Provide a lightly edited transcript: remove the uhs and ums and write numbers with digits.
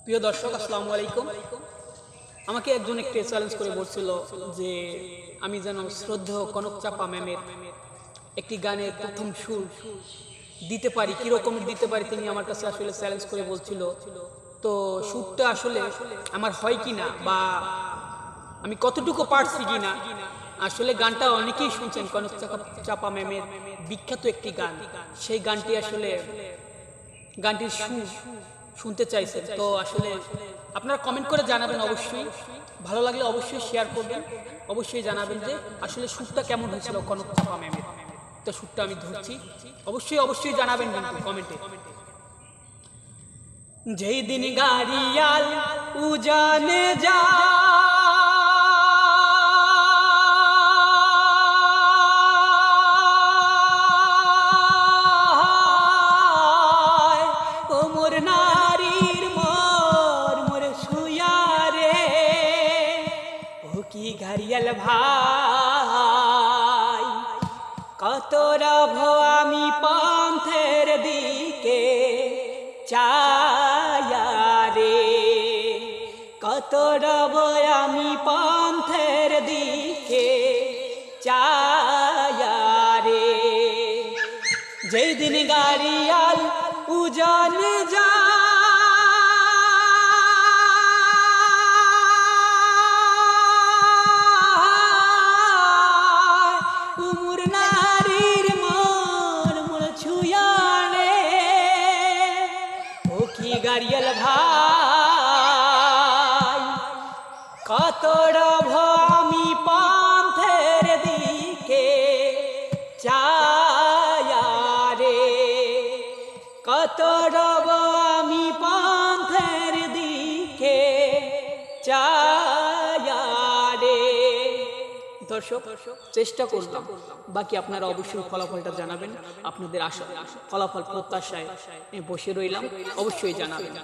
প্রিয় দর্শক, আসসালামু আলাইকুম। আমাকে একজন একটি চ্যালেঞ্জ করে বলছিল যে আমি যেন শ্রদ্ধেয় কনক চাপা ম্যামের একটি গানের প্রথম সুর দিতে পারি, কিরকম দিতে পারি তিনি আমার কাছে আসলে চ্যালেঞ্জ করে বলছিল। তো সুরটা আসলে আমার হয় কি না বা আমি কতটুকু পারছি কি না, আসলে গানটা অনেকেই শুনছেন, কনক চাপা ম্যামের বিখ্যাত একটি গান। সেই গানটি আসলে গানটির সুর শুনতে চাইছেন। তো আসলে আপনারা কমেন্ট করে জানাবেন, অবশ্যই ভালো লাগলে অবশ্যই শেয়ার করবেন, অবশ্যই জানাবেন যে আসলে সুরটা কেমন হয়েছিল কনক চাপা ম্যামের। তো সুরটা আমি ধরছি, অবশ্যই অবশ্যই জানাবেন কিন্তু কমেন্টে। যেই দিন গাড়িয়াল উজানে যা গাড়িয়াল ভাই, কত রব আমি পন্থের দিকে চায়া রে, কত রব আমি পন্থের দিকে চায়া রে। যেই দিন গাড়িয়াল উজানে যা গাড়িয়াল ভাই, কত রব আমি পন্থের দিকে চায়া রে, কত রব আমি পন্থের দিকে চায়া রে। দর্শক, চেষ্টা করলাম, বাকি আপনারা অবশ্যই ফলাফলটা জানাবেন। আপনাদের আশা ফলাফল প্রত্যাশায় বসে রইলাম, অবশ্যই জানাবেন।